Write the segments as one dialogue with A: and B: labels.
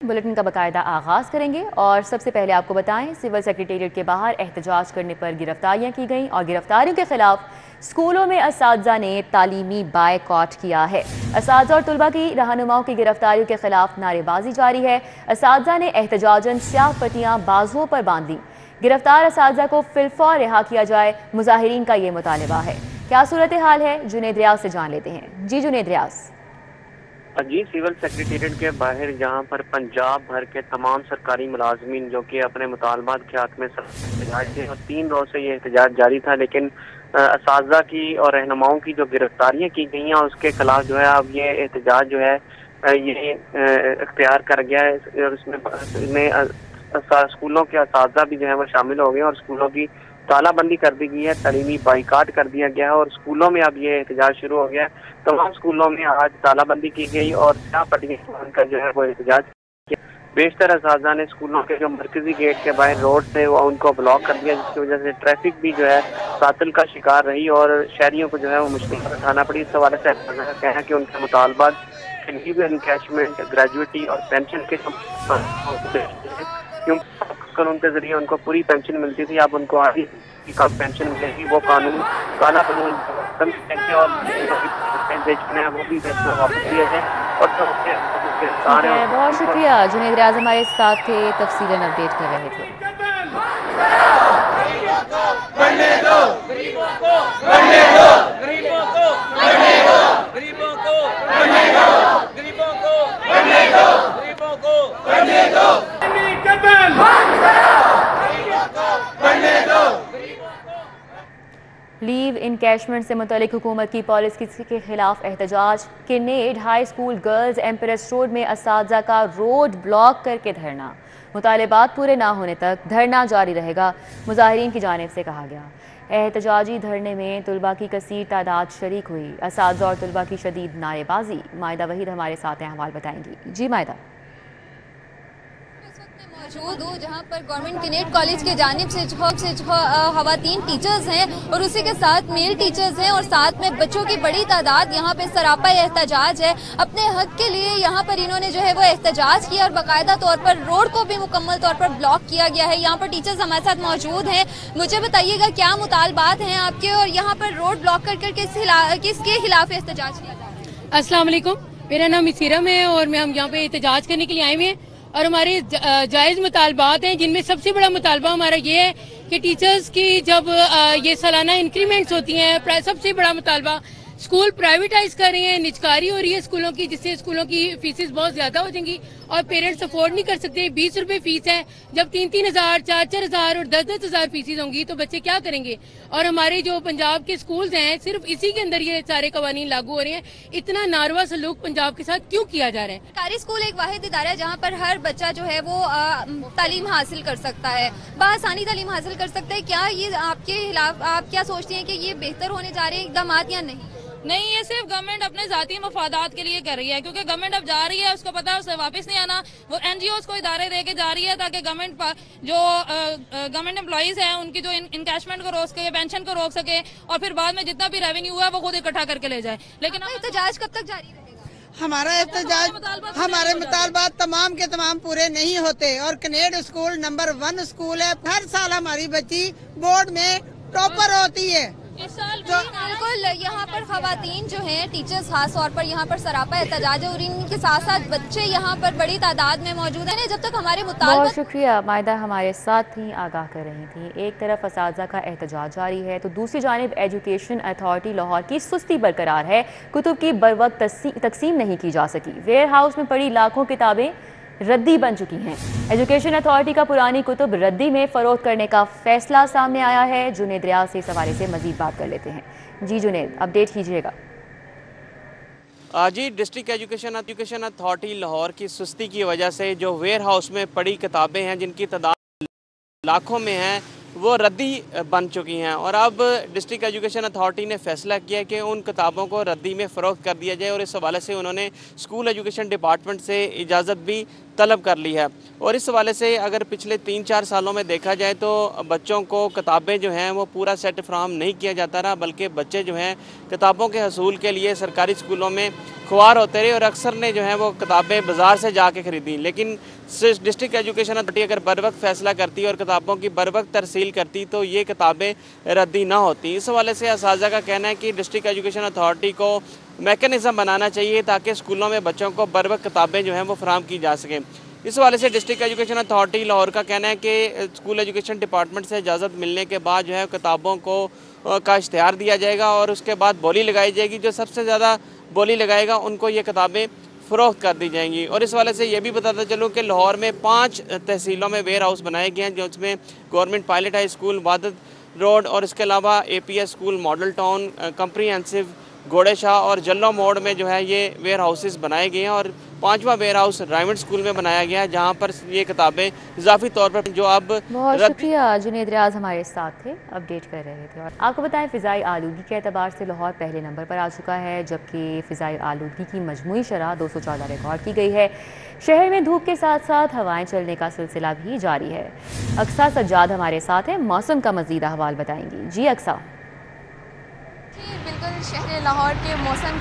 A: Bulletin का बाकायदा आगाज करेंगे और सबसे पहले आपको बताएं सिविल सेक्रेटेरिएट के बाहर एहतजाज करने पर गिरफ्तारियां की गईं और गिरफ्तारियों के खिलाफ स्कूलों में असातिज़ा ने तालीमी बायकॉट किया है। असातिज़ा और तुलबा की रहनुमाओं की गिरफ्तारियों के खिलाफ नारेबाजी जारी है। असातिज़ा ने एहतजाजन स्याह पट्टियां बाजुओं पर बांध दी। गिरफ्तार असातिज़ा को फिलफौर रिहा किया जाए, मुजाहिरीन का ये मुतालबा है। क्या सूरत हाल है, जुनेद रियाज से जान लेते हैं। जी जुनेद रियाज।
B: जी, सिविल सेक्रेटेरिएट के बाहर जहां पर पंजाब भर के तमाम सरकारी मुलाजमीन जो कि अपने मुतालबात के हाथ में एहतजाज थे और 3 रोज से ये एहतजाज जारी था, लेकिन असातिज़ा की और रहनुमाओं की जो गिरफ्तारियां की गई हैं उसके खिलाफ जो है अब ये एहतजाज जो है ये इख्तियार कर गया है और इसमें स्कूलों के असातिज़ा भी जो है वो शामिल हो गए और स्कूलों की तालाबंदी कर दी गई है, तालीमी बाइकाट कर दिया गया है और स्कूलों में अब ये एहतजाज शुरू हो गया है। तमाम स्कूलों में आज तालाबंदी की गई और स्याह पट्टियां बांधकर जो है वो एहतजाज किया। बेशतर असातिज़ा ने स्कूलों के जो मरकजी गेट के बाहर रोड थे वो उनको ब्लॉक कर दिया, जिसकी वजह से ट्रैफिक भी जो है तातिल का शिकार रही और शहरियों को जो है वो मुश्किल उठाना पड़ी। इस हवाले से कहना है कि उनके मुतालबात इनकैशमेंट, ग्रेजुएटी और पेंशन के कानून के जरिए उनको पूरी पेंशन मिलती थी, अब उनको आधी कम पेंशन मिलेगी। वो कानून काला कानून और वो भी वापस दिए थे और
A: बहुत शुक्रिया जुनेद रियाज हमारे साथ थे, तफसीलन अपडेट कर रहे थे। लीव इनकैशमेंट से मुतल्लिक हुकूमत की पॉलिसी के खिलाफ एहतजाज। Kinnaird high school girls Empress Road में असातिज़ा का रोड ब्लॉक करके धरना। मुतालिबात पूरे ना होने तक धरना जारी रहेगा, मुजाहिरीन की जानिब से कहा गया। एहतजाजी धरने में तुलबा की कसीर तादाद शरीक हुई। असातिज़ा और तुलबा की शदीद नारेबाजी। मायदा वहीद हमारे साथ अहवाल बताएंगी। जी मायदा।
C: मौजूद हूँ जहाँ पर गवर्नमेंट किन्नेड कॉलेज के जानिब से खवातीन टीचर्स हैं और उसी के साथ मेल टीचर्स हैं और साथ में बच्चों की बड़ी तादाद यहाँ पे सरापा एहतजाज है। अपने हक के लिए यहाँ पर इन्होंने जो है वो एहतजाज किया और बाकायदा तौर पर रोड को भी मुकम्मल तौर पर ब्लॉक किया गया है। यहाँ पर टीचर्स हमारे साथ मौजूद हैं। मुझे बताइएगा क्या मुतालबात हैं आपके और यहाँ पर रोड ब्लॉक करके किसके खिलाफ एहतजाज किया जा रहा है?
D: अस्सलाम वालेकुम, मेरा नाम इसीरम है और हम यहाँ पे एहतजाज करने के लिए आए हुए हैं और हमारे जायज़ मुतालबात हैं, जिनमें सबसे बड़ा मुतालबा हमारा ये है कि टीचर्स की जब ये सालाना इंक्रीमेंट्स होती हैं, सबसे बड़ा मुतालबा स्कूल प्राइवेटाइज कर रहे हैं, निजकारी हो रही है स्कूलों की, जिससे स्कूलों की फीसेस बहुत ज्यादा हो जाएंगी और पेरेंट्स अफोर्ड नहीं कर सकते। 20 रुपए फीस है, जब 3-3 हजार, 4-4 हजार और 10-10 हजार फीसेज होंगी तो बच्चे क्या करेंगे। और हमारे जो पंजाब के स्कूल्स हैं सिर्फ इसी के अंदर ये सारे कवानीन लागू हो रहे हैं। इतना नारवा सलूक पंजाब के साथ क्यों किया जा रहा है?
C: सरकारी स्कूल एक वाहिद इदारा है जहाँ पर हर बच्चा जो है वो तालीम हासिल कर सकता है, बआसानी तालीम हासिल कर सकता है। क्या ये आपके खिलाफ, आप क्या सोचते हैं कि ये बेहतर होने जा रहे हैं इकदाम या नहीं?
E: नहीं, ये सिर्फ गवर्नमेंट अपने जाती मफादात के लिए कर रही है, क्योंकि गवर्नमेंट अब जा रही है, उसको पता है उसे वापस नहीं आना। वो एनजीओज को इदारे दे के जा रही है ताकि गवर्नमेंट जो गवर्नमेंट एम्प्लॉइज हैं उनकी जो इनकैशमेंट को रोक सके, पेंशन को रोक सके और फिर बाद में जितना भी रेवेन्यू है वो खुद इकट्ठा करके ले जाए। लेकिन
C: एहतजाज कब तक जारी रहेगा?
F: हमारा एहतजाज, हमारे मुतालबात तमाम के तमाम पूरे नहीं होते और किन्नेड स्कूल नंबर 1 स्कूल है। हर साल हमारी बच्ची बोर्ड में टॉपर होती है।
C: इस साल बिल्कुल यहाँ पर खवातीन जो हैं, टीचर्स खास तौर पर यहाँ पर सरापा एहतजाज है और इनके साथ साथ बच्चे यहाँ पर बड़ी तादाद में मौजूद हैं। जब तक हमारे मुताबिक
A: बहुत शुक्रिया मायदा हमारे साथ ही आगाह कर रही थी। एक तरफ असातिज़ा का एहतजाज जारी है तो दूसरी जानिब एजुकेशन अथॉरिटी लाहौर की सुस्ती बरकरार है। कुतुब की बरवक्त तकसीम नहीं की जा सकी। वेयर हाउस में पड़ी लाखों किताबें रद्दी बन चुकी हैं। एजुकेशन अथॉरिटी का पुरानी कुतुब रद्दी में फरोख्त करने का फैसला सामने आया है। जुनेद रियाज से इस हवाले से मजीद बात कर लेते हैं। जी जुनेद, अपडेट कीजिएगा।
G: जी, डिस्ट्रिक्ट एजुकेशन अथॉरिटी लाहौर की सुस्ती की वजह से जो वेयर हाउस में पड़ी किताबें हैं जिनकी तादाद लाखों में है वो रद्दी बन चुकी हैं और अब डिस्ट्रिक्ट एजुकेशन अथॉरिटी ने फैसला किया कि उन किताबों को रद्दी में फ़रोख्त कर दिया जाए और इस हवाले से उन्होंने स्कूल एजुकेशन डिपार्टमेंट से इजाज़त भी तलब कर ली है। और इस हवाले से अगर पिछले 3-4 सालों में देखा जाए तो बच्चों को किताबें जो हैं वो पूरा सेट फ्राहम नहीं किया जाता रहा, बल्कि बच्चे जो हैं किताबों के हसूल के लिए सरकारी स्कूलों में खुआर होते रहे और अक्सर ने जो है वो किताबें बाज़ार से जाके ख़रीदी। लेकिन डिस्ट्रिक्ट एजुकेशन अथॉरिटी अगर बर वक्त फ़ैसला करती और किताबों की बर वक्त तरसील करती तो ये किताबें रद्दी ना होती। इस हवाले से असातिज़ा का कहना है कि डिस्ट्रिक्ट एजुकेशन अथॉरिटी को मैकेनिज़्म बनाना चाहिए ताकि स्कूलों में बच्चों को बर वक्त किताबें जो हैं वो फराहम की जा सकें। इस हवाले से डिस्ट्रिक्ट एजुकेशन अथॉरिटी लाहौर का कहना है कि स्कूल एजुकेशन डिपार्टमेंट से इजाज़त मिलने के बाद जो है किताबों को का इश्तिहार दिया जाएगा और उसके बाद बोली लगाई जाएगी। जो सबसे ज़्यादा बोली लगाएगा उनको ये किताबें फ़रोख्त कर दी जाएंगी। और इस वाले से ये भी बताता चलूँ कि लाहौर में 5 तहसीलों में वेयर हाउस बनाए गए हैं, जिसमें government pilot high school, Wahdat road और इसके अलावा APS school, model town, comprehensive, घोड़े शाह और जल्लो मोड़ में जो है ये वेयर हाउसेस बनाए गए हैं। और 5वां वेयर हाउस राइमंड स्कूल में बनाया गया है, जहाँ पर ये किताबें इजाफी तौर पर जो अब
A: बहुत शुक्रिया जुनेद रियाज हमारे साथ थे, अपडेट कर रहे थे। और आपको बताएं फ़िज़ाई आलूगी के एतबार से लाहौर पहले नंबर पर आ चुका है, जबकि फ़िज़ाई आलूगी की मजमूई शरह 214 रिकॉर्ड की गई है। शहर में धूप के साथ साथ हवाएं चलने का सिलसिला भी जारी है। अक्सा सज्जाद हमारे साथ है, मौसम का मज़ीद अहवाल बताएंगी। जी अक्सा।
H: बिल्कुल, शहर लाहौर के मौसम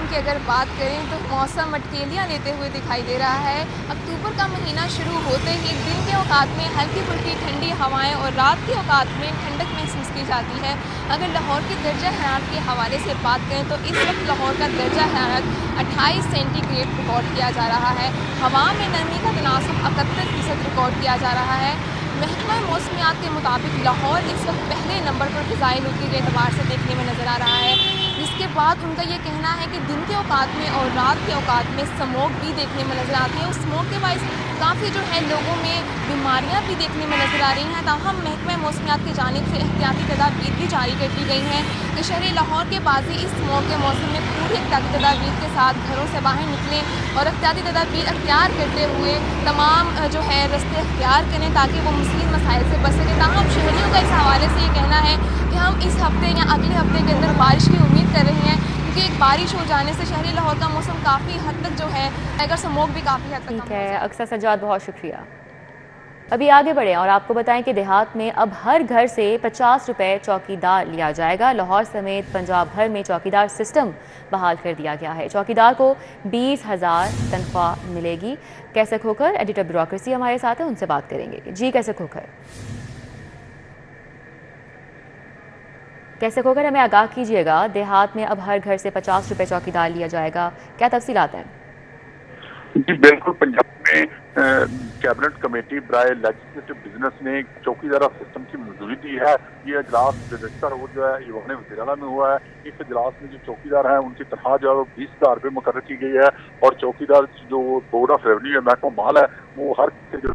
H: की अगर बात करें तो मौसम अटकेलियाँ लेते हुए दिखाई दे रहा है। अक्टूबर का महीना शुरू होते ही दिन के औकात में हल्की फुल्की ठंडी हवाएं और रात के औकात में ठंडक महसूस की जाती है। अगर लाहौर की दर्जा हरारत के हवाले से बात करें तो इस वक्त लाहौर का दर्जा हरारत 28 सेंटीग्रेड रिकॉर्ड किया जा रहा है। हवा में नमी का तनासब 71% रिकॉर्ड किया जा रहा है। महकमा मौसमियात के मुताबिक लाहौर इस वक्त पहले नंबर पर फ़िज़ाई आलूगी के एतबार से देखने में नज़र आ रहा है, जिसके बाद उनका ये कहना है कि दिन के औकात में और रात के औकात में स्मोक भी देखने में नज़र आती है। उस स्मोक के बायस काफ़ी जो है लोगों में बीमारियां भी देखने में नज़र आ रही हैं। ताहम महकमा मौसमियात की जानिब से एहतियाती तदाबीर भी जारी कर दी गई हैं कि शहरी लाहौर के बाजी इस स्मोक के मौसम में पूरी एहतियाती तदाबीर के साथ घरों से बाहर निकलें और एहतियाती तदाबीर अख्तियार करते हुए तमाम जो है रस्ते अख्तियार करें ताकि वो मुसीब मसाइल से बच सकें। ताहम शहरियों का इस हवाले से ये कहना है कि हम इस हफ्ते या अगले हफ्ते के अंदर बारिश की उम्मीद कर रहे हैं, क्योंकि एक बारिश हो जाने से शहरी लाहौर का मौसम काफ़ी हद तक जो है अगर स्मोक भी काफ़ी हद तक
A: ठीक है। अक्सा सज्जाद बहुत शुक्रिया। अभी आगे बढ़ें और आपको बताएं कि देहात में अब हर घर से 50 रुपये चौकीदार लिया जाएगा। लाहौर समेत पंजाब भर में चौकीदार सिस्टम बहाल कर दिया गया है। चौकीदार को 20,000 तनख्वाह मिलेगी। कैसे खोकर एडिटर ब्यूरोक्रेसी हमारे साथ है, उनसे बात करेंगे। जी कैसे खोकर, हमें आगाह कीजिएगा। देहात में अब हर घर से 50 रुपये चौकीदार लिया जाएगा, क्या तफसीलात हैं?
I: जी बिल्कुल, पंजाब में कैबिनेट कमेटी बराए लेजिस्लेटिव बिजनेस ने चौकीदारा सिस्टम की मंजूरी दी है। ये इजलास गुज़श्ता रोज जो है ईवान वज़ीर-ए-आला में हुआ है। इस इजलास में जो चौकीदार हैं उनकी तनख्वाह जो है 20,000 रुपये मुकर्रर की गई है और चौकीदार जो बोर्ड ऑफ रेवेन्यू महकमा माल है वो हर घर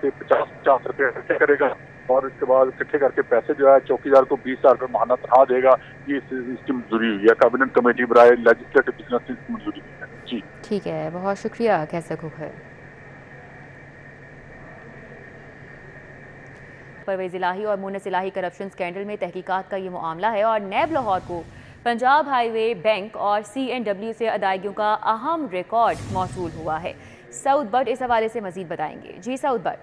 I: से 50 रुपये इकट्ठे करेगा और इसके बाद इकट्ठे करके पैसे जो है चौकीदार को 20,000 रुपये माहाना तनख्वाह देगा। ये इसकी मंजूरी हुई है। कैबिनेट कमेटी बराए लेजिस्लेटिव बिजनेस ने मंजूरी दी है। जी
A: ठीक है, बहुत शुक्रिया कैसे खोकर। परवेज़ इलाही और मुन्नस इलाही करप्शन स्कैंडल में तहकीकात का ये मामला है और नैब लाहौर को पंजाब हाईवे बैंक और CNW से अदायगियों का अहम रिकॉर्ड मौसूल हुआ है। सऊद बट इस हवाले से मजीद बताएंगे। जी सऊद बट।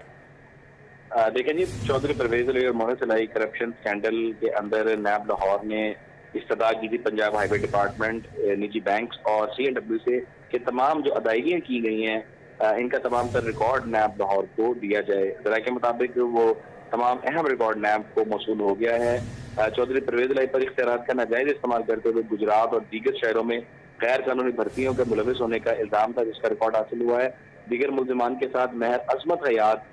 J: देखें जी, चौधरी परवेज़ इलाही और मुन्नस इलाही करप्शन स्कैंडल के अंदर नैब लाहौर ने इस्तदा की थी पंजाब हाईवे डिपार्टमेंट, निजी बैंक्स और CNW से कि तमाम जो अदायगियाँ की गई हैं इनका तमाम तर रिकॉर्ड नैब लाहौर को दिया जाए। ज़रा के मुताबिक वो तमाम अहम रिकॉर्ड नैब को मौसूल हो गया है। चौधरी परवेज़ इलाही पर इख्तियारात का नाजायज इस्तेमाल करते हुए गुजरात और दीगर शहरों में गैर कानूनी भर्तियों के मुलविस होने का इल्ज़ाम था, जिसका रिकॉर्ड हासिल हुआ है। दीगर मुल्ज़िमान के साथ महर अजमत हयात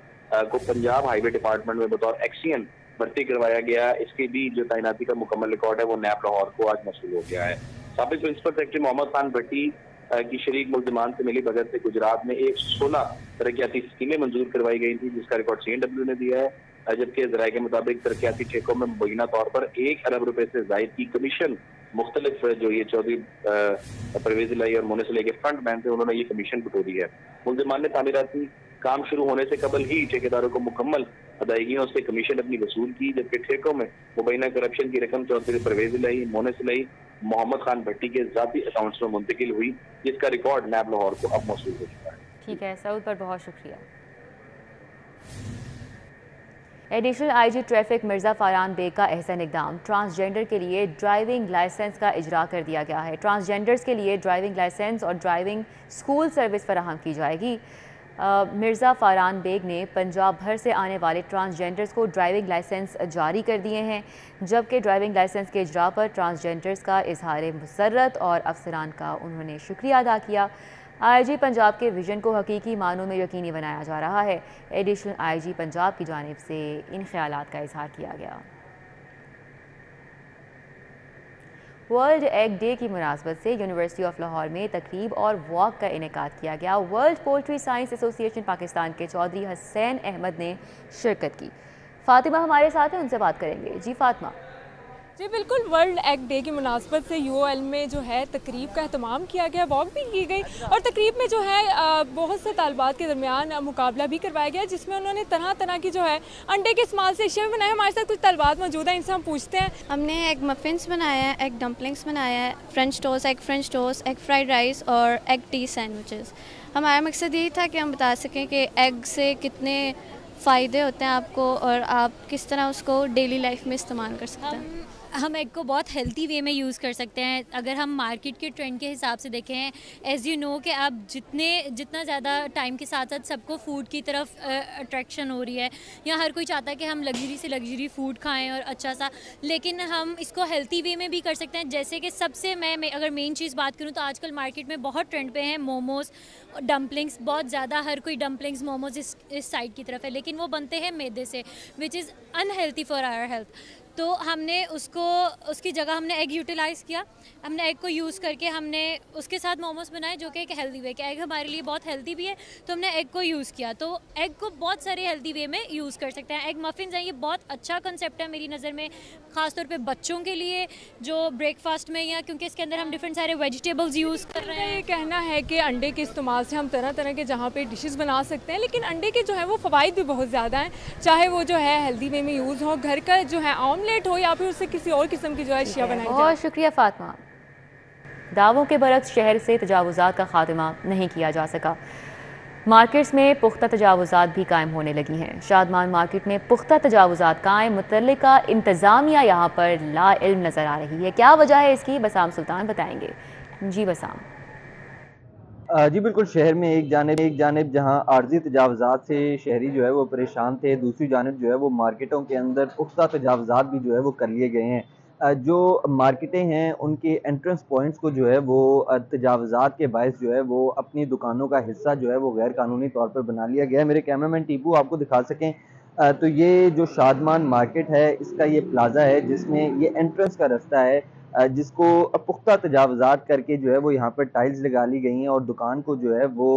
J: को पंजाब हाईवे डिपार्टमेंट में बतौर एक्सियन भर्ती करवाया गया। इसकी भी जो तैनाती का मुकम्मल रिकॉर्ड है वो नैब लाहौर को आज मौसूल हो गया है। साबिक प्रिंसिपल सेक्रेटरी मोहम्मद खान भट्टी की शरीक मुल्ज़िमान से मिली भगत से गुजरात में 116 तरक्याती स्कीमें मंजूर करवाई गई थी, जिसका रिकॉर्ड CNW ने दिया है। जबकि ज़राए के मुताबिक तरक्याती ठेकों में मुबैना तौर पर 1 अरब रुपए से जायद की कमीशन मुख्तलिफ जो ये चौधरी परवेज़ इलाही और मुन्नस इलाही के फ्रंट मैन थे उन्होंने ये कमीशन बटोरी है। मुल्ज़िमान ने तामीराती काम शुरू होने से कबल ही ठेकेदारों को मुकम्मल अदायगियों से कमीशन अपनी वसूल की, जबकि ठेकों में मुबैना करप्शन की रकम चौधरी परवेज़ इलाही, मुन्नस इलाही, मोहम्मद खान भट्टी के ज़ाती अकाउंट्स में मुंतकिल हुई, जिसका रिकॉर्ड नैब लाहौर को अब मौसूल हो चुका है।
A: ठीक है सऊद, पर बहुत शुक्रिया। Additional IG traffic Mirza Faran Baig का अहसन इक़दाम, ट्रांसजेंडर के लिए ड्राइविंग लाइसेंस का इजरा कर दिया गया है। ट्रांसजेंडर्स के लिए ड्राइविंग लाइसेंस और ड्राइविंग स्कूल सर्विस फराहम की जाएगी। मिर्ज़ा फारान बेग ने पंजाब भर से आने वाले ट्रांसजेंडर्स को ड्राइविंग लाइसेंस जारी कर दिए हैं, जबकि ड्राइविंग लाइसेंस के इजरा पर ट्रांसजेंडर्स का इजहार मुसर्रत और अफसरान का उन्होंने शुक्रिया अदा किया। आईजी पंजाब के विजन को हकीकी मानों में यकीनी बनाया जा रहा है। एडिशनल आईजी पंजाब की जानिब से इन ख्यालात का इजहार किया गया। वर्ल्ड एग डे की मुनासबत से यूनिवर्सिटी ऑफ लाहौर में तकरीब और वॉक का इनेकाद किया गया। World poultry science association Pakistan के चौधरी हसैन अहमद ने शिरकत की। फातिमा हमारे साथ हैं, उनसे बात करेंगे। जी फातिमा।
H: जी बिल्कुल, वर्ल्ड एग डे की मुनासबत से यूओएल में जो है तकरीब का अहतमाम किया गया, वॉक भी की गई और तकरीब में जो है बहुत से तालबात के दरमियान मुकाबला भी करवाया गया, जिसमें उन्होंने तरह तरह की जो है अंडे के इस्तेमाल से अशिया बनाए। हमारे साथ कुछ तालबात मौजूद हैं, इनसे हम पूछते हैं।
K: हमने एग मफिन्स बनाया है, एग डम्पलिंग्स बनाया है, French toast, egg fried rice और एग टी सैंडविचेस। हमारा मकसद यही था कि हम बता सकें कि एग से कितने फ़ायदे होते हैं आपको और आप किस तरह उसको डेली लाइफ में इस्तेमाल कर सकते हैं।
L: हम एग को बहुत हेल्दी वे में यूज़ कर सकते हैं। अगर हम मार्केट के ट्रेंड के हिसाब से देखें, एज़ यू नो कि आप जितना ज़्यादा टाइम के साथ साथ सबको फूड की तरफ अट्रैक्शन हो रही है, या हर कोई चाहता है कि हम लग्जरी से लग्जरी फूड खाएं और अच्छा सा, लेकिन हम इसको हेल्दी वे में भी कर सकते हैं। जैसे कि सबसे मैं अगर मेन चीज़ बात करूँ तो आजकल मार्केट में बहुत ट्रेंड पे हैं मोमोज़, डम्पलिंग्स, बहुत ज़्यादा हर कोई डम्पलिंग्स मोमोज़ इस साइड की तरफ है, लेकिन वो बनते हैं मैदे से, which is unhealthy for our health. तो हमने उसकी जगह हमने एग यूटिलाइज़ किया। हमने एग को यूज़ करके हमने उसके साथ मोमोज बनाए, जो कि एक हेल्दी वे के, एग हमारे लिए बहुत हेल्दी भी है, तो हमने एग को यूज़ किया। तो एग को बहुत सारे हेल्दी वे में यूज़ कर सकते हैं। एग मफिन्स हैं, ये बहुत अच्छा कंसेप्ट है मेरी नज़र में, ख़ासतौर पे बच्चों के लिए जो ब्रेकफास्ट में, या क्योंकि इसके अंदर हम डिफरेंट सारे वेजिटेबल्स यूज़ कर रहे हैं।
H: ये कहना है कि अंडे के इस्तेमाल से हम तरह तरह के जहाँ पे डिशेस बना सकते हैं, लेकिन अंडे के जो है वो फ़वाइद भी बहुत ज़्यादा हैं, चाहे वो जो है हेल्दी वे में यूज़ हो, घर का जो है ऑमलेट हो, या फिर उससे किसी और किस्म की जो है अशिया बनाई जाए।
A: बहुत शुक्रिया फातिमा। दावों के बरक्स शहर से तजावुज़ात का खात्मा नहीं किया जा सका। मार्केट्स में पुख्ता तजावुज़ात भी कायम होने लगी हैं। शादमान मार्केट में पुख्ता तजावुज़ात कायम, मुतल्लिका इंतज़ामिया यहाँ पर लाइल्म नज़र आ रही है। क्या वजह है इसकी, बसाम सुल्तान बताएंगे। जी बसाम।
M: जी बिल्कुल, शहर में एक जानिब जहां आर्जी तजावुज़ात से शहरी जो है वो परेशान थे, दूसरी जानिब जो है वो मार्केटों के अंदर पुख्ता तजावुज़ात भी जो है वो कर लिए गए हैं। जो मार्केटें हैं उनके एंट्रेंस पॉइंट्स को जो है वो तजावुज़ात के बायस जो है वो अपनी दुकानों का हिस्सा जो है वो गैर कानूनी तौर पर बना लिया गया है। मेरे कैमरामैन टीपू आपको दिखा सकें तो ये जो शादमान मार्केट है इसका ये प्लाजा है जिसमें ये एंट्रेंस का रास्ता है, जिसको पुख्ता तजावुज़ात करके जो है वो यहाँ पर टाइल्स लगा ली गई हैं और दुकान को जो है वो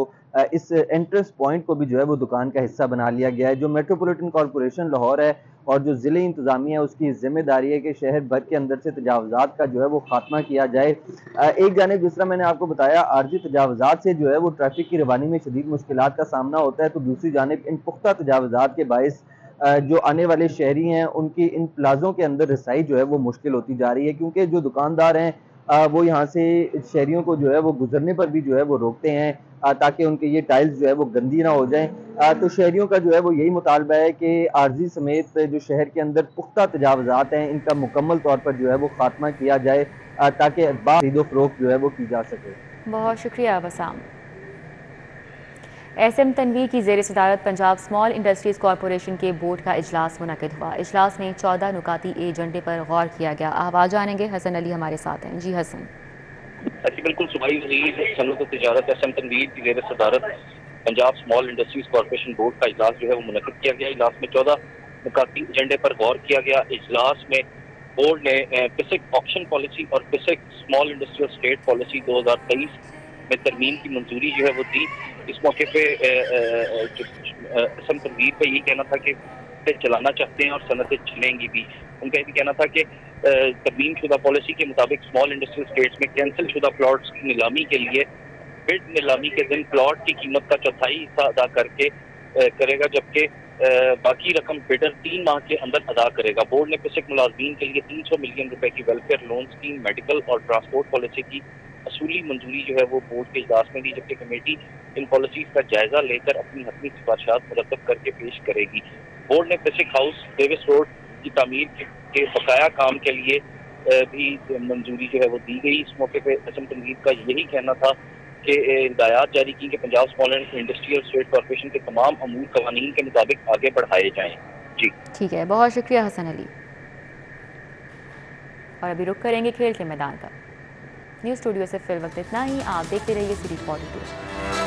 M: इस एंट्रेंस पॉइंट को भी जो है वो दुकान का हिस्सा बना लिया गया है। जो मेट्रोपॉलिटन कॉरपोरेशन लाहौर है और जो ज़िले इंतज़ामिया है उसकी ज़िम्मेदारी है कि शहर भर के अंदर से तजावुज़ात का जो है वो खात्मा किया जाए। एक जानिब जिस तरह मैंने आपको बताया आर्जी तजावुज़ात से जो है वो ट्रैफिक की रवानी में शदीद मुश्किलात का सामना होता है, तो दूसरी जानिब इन पुख्ता तजावुज़ात के बायस जो आने वाले शहरी हैं उनकी इन प्लाज़ों के अंदर रसाई जो है वो मुश्किल होती जा रही है, क्योंकि जो दुकानदार हैं वो यहाँ से शहरियों को जो है वो गुजरने पर भी जो है वो रोकते हैं ताकि उनके ये टाइल्स जो है वो गंदी ना हो जाएं। तो शहरियों का जो है वो यही मुतालबा है कि आर्जी समेत जो शहर के अंदर पुख्ता तजावुज़ात हैं इनका मुकम्मल तौर पर जो है वो खात्मा किया जाए ताकि खरीदो फरोख्त जो है वो की जा सके।
A: बहुत शुक्रिया बसाम। SM तनवीर की ज़ेर सदारत पंजाब स्मॉल इंडस्ट्रीज़ कॉरपोरेशन के बोर्ड का इजलास मुनक़िद हुआ। इजलास में 14 नुकाती एजेंडे पर गौर किया गया। आवाज़ जानेंगे, हसन अली हमारे साथ हैं। जी हसन।
J: जी बिल्कुल, सूबाई वज़ीर सनअत व तिजारत SM तनवीर की ज़ेर सदारत Punjab small industries corporation board का इजलास जो है वो मुनक़िद किया गया। इजलास में 14 नुकाती एजेंडे पर गौर किया गया। इजलास में बोर्ड ने पिसिक ऑक्शन पॉलिसी और पिसिक स्मॉल इंडस्ट्रियल स्टेट पॉलिसी 2023 में तरमीम की मंजूरी जो है वो दी। इस मौके पे SM तनवीर का यही कहना था कि चलाना चाहते हैं और सनतें चलेंगी भी। उनका ये भी कहना था कि तरमीम शुदा पॉलिसी के मुताबिक स्मॉल इंडस्ट्रियल स्टेट्स में कैंसिल शुदा प्लॉट्स की नीलामी के लिए बिड नीलामी के दिन प्लॉट की कीमत का 1/4 हिस्सा अदा करेगा, जबकि बाकी रकम बिडर 3 माह के अंदर अदा करेगा। बोर्ड ने पिसिक मुलाजमीन के लिए 300 मिलियन रुपए की वेलफेयर लोन स्कीम, मेडिकल और ट्रांसपोर्ट पॉलिसी की असूली मंजूरी जो है वो बोर्ड के इजलास में दी, जबकि कमेटी
N: इन पॉलिसीज का जायजा लेकर अपनी हतमी सिफारिशात मुरतब करके पेश करेगी। बोर्ड ने पेसिक हाउस डेविस रोड की तामीर के बकाया काम के लिए भी मंजूरी जो है वो दी गई। इस मौके पर असम तनवीर का यही कहना था कि हिदायत जारी की कि Punjab small and industrial state corporation के तमाम अमूल कवानीन के मुताबिक आगे बढ़ाए जाएं। जी ठीक
A: है, बहुत शुक्रिया हसन अली। और अभी रुक करेंगे खेल के मैदान का। न्यूज़ स्टूडियो से फिल वक्त इतना ही। आप देखते रहिए सिटी 42।